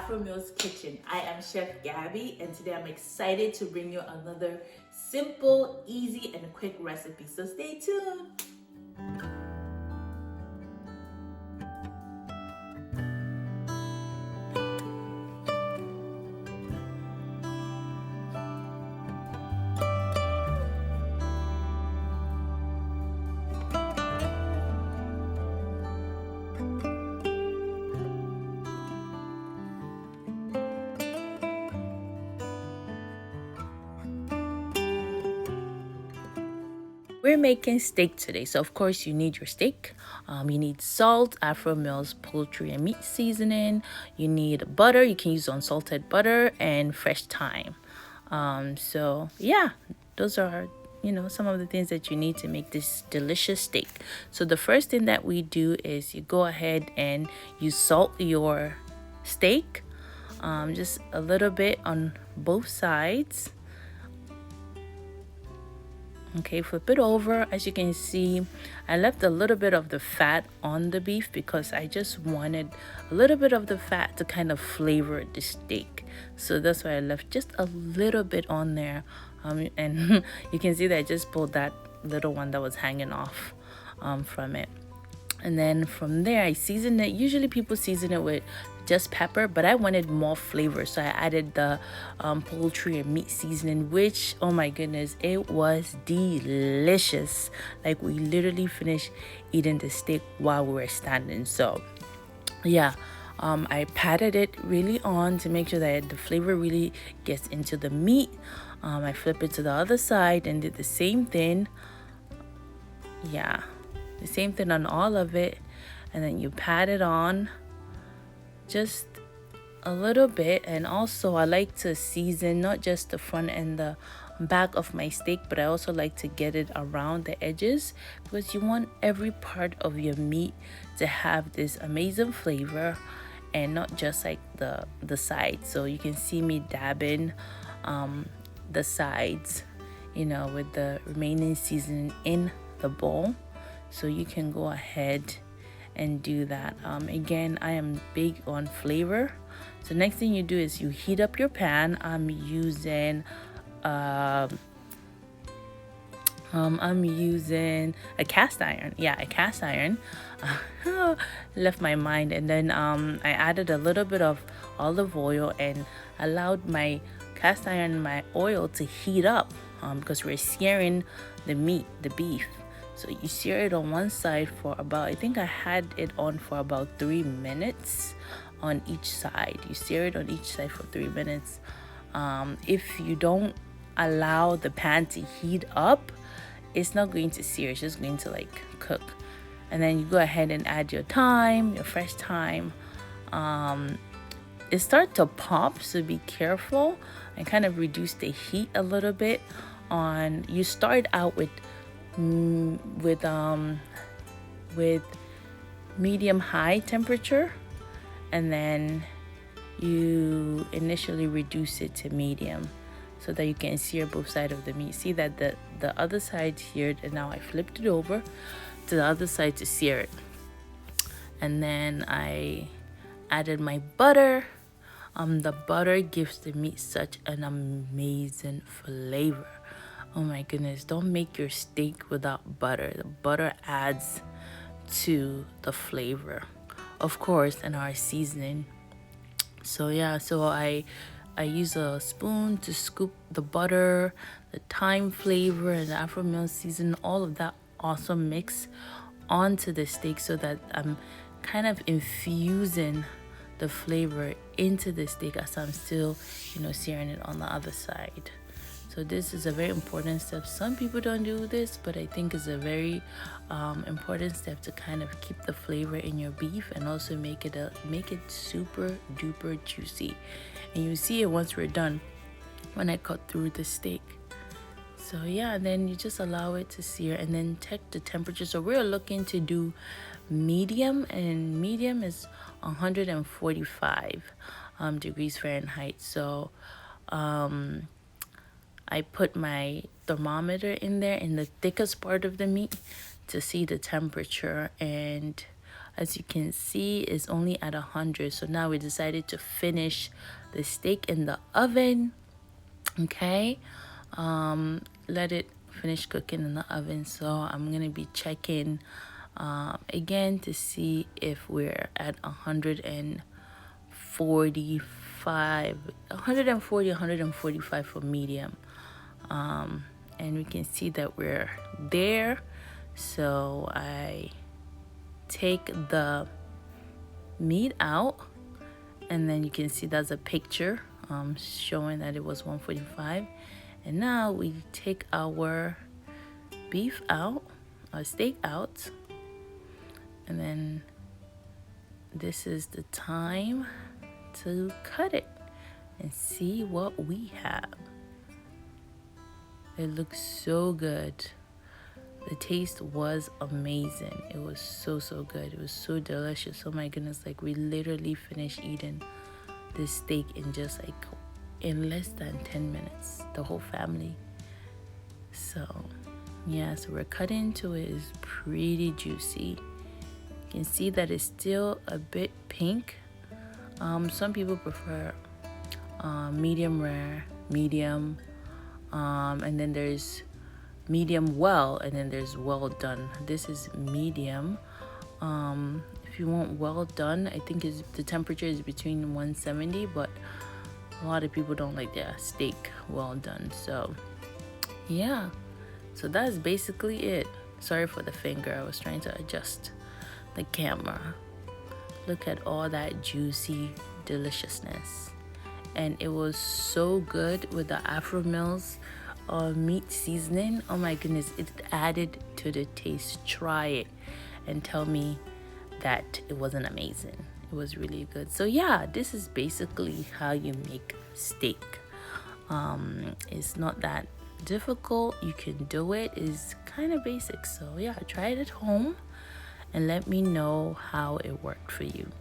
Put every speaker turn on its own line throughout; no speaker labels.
Afromeals Kitchen. I am Chef Gabby, and today I'm excited to bring you another simple, easy, and quick recipe. So stay tuned. We're making steak today, so of course you need your steak. You need salt, Afromeals poultry and meat seasoning. You need butter. You can use unsalted butter and fresh thyme. So yeah, those are some of the things that you need to make this delicious steak. So the first thing that we do is you go ahead and you salt your steak, just a little bit on both sides. Okay, flip it over. As you can see, I left a little bit of the fat on the beef because I just wanted a little bit of the fat to kind of flavor the steak. So that's why I left just a little bit on there. And you can see that I just pulled that little one that was hanging off from it. And then from there, I seasoned it. Usually people season it with just pepper, but I wanted more flavor, so I added the poultry and meat seasoning, which, oh my goodness, it was delicious. Like, we literally finished eating the steak while we were standing. So yeah, I patted it really on to make sure that the flavor really gets into the meat. I flipped it to the other side and did the same thing. Yeah, the same thing on all of it. And then you pat it on just a little bit. And also I like to season not just the front and the back of my steak, but I also like to get it around the edges, because you want every part of your meat to have this amazing flavor and not just like the sides. So you can see me dabbing the sides, with the remaining seasoning in the bowl. So you can go ahead and do that. Again, I am big on flavor. So next thing you do is you heat up your pan. I'm using a cast iron. Yeah, a cast iron. Left my mind. And then I added a little bit of olive oil and allowed my cast iron and my oil to heat up, because we're searing the meat, the beef. So you sear it on one side for about, I think I had it on for about 3 minutes on each side. You sear it on each side for 3 minutes. If you don't allow the pan to heat up, it's not going to sear, it's just going to like cook. And then you go ahead and add your thyme, your fresh thyme. It starts to pop, so be careful and kind of reduce the heat a little bit. You start out with medium high temperature, and then you initially reduce it to medium so that you can sear both sides of the meat. See that the other side seared, and now I flipped it over to the other side to sear it. And then I added my butter. The butter gives the meat such an amazing flavor. Oh my goodness, don't make your steak without butter. The butter adds to the flavor, of course, and our seasoning. So yeah, so I use a spoon to scoop the butter, the thyme flavor, and the Afromeals season, all of that awesome mix onto the steak, so that I'm kind of infusing the flavor into the steak as I'm still, searing it on the other side. So this is a very important step. Some people don't do this, but I think it's a very important step to kind of keep the flavor in your beef and also make it super duper juicy. And you see it once we're done when I cut through the steak. So yeah, then you just allow it to sear and then check the temperature. So we're looking to do medium, and medium is 145 degrees Fahrenheit. So I put my thermometer in there in the thickest part of the meat to see the temperature, and as you can see, is only at 100. So now we decided to finish the steak in the oven. Okay, let it finish cooking in the oven. So I'm gonna be checking again to see if we're at 145, 140, 145 for medium. And we can see that we're there. So I take the meat out, and then you can see that's a picture showing that it was 145. And now we take our beef out, our steak out, and then this is the time to cut it and see what we have. It looks so good. The taste was amazing. It was so good. It was so delicious. Oh my goodness, like we literally finished eating this steak in just like in less than 10 minutes, the whole family. So yeah, so we're cutting into it. It's pretty juicy. You can see that it's still a bit pink. Some people prefer medium rare, medium, and then there's medium well, and then there's well done. This is medium. If you want well done, I think the temperature is between 170, but a lot of people don't like their steak well done. So yeah, so that's basically it. Sorry for the finger, I was trying to adjust the camera. Look at all that juicy deliciousness, and it was so good with the Afromeals meat seasoning. Oh my goodness, it added to the taste. Try it and tell me that it wasn't amazing. It was really good. So yeah, this is basically how you make steak. It's not that difficult. You can do it. It's kind of basic. So yeah, try it at home and let me know how it worked for you.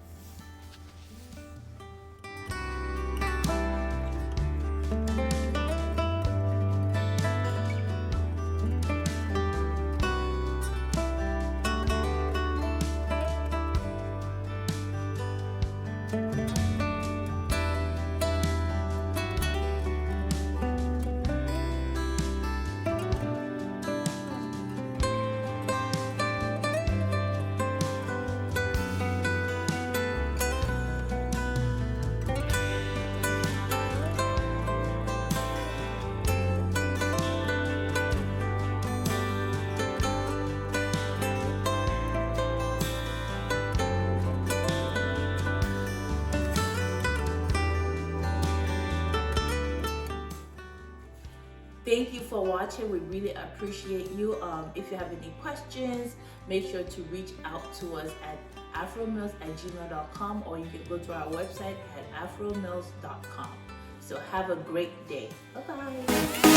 Thank you for watching. We really appreciate you. If you have any questions, make sure to reach out to us at afromeals@gmail.com, or you can go to our website at afromeals.com. So have a great day. Bye-bye.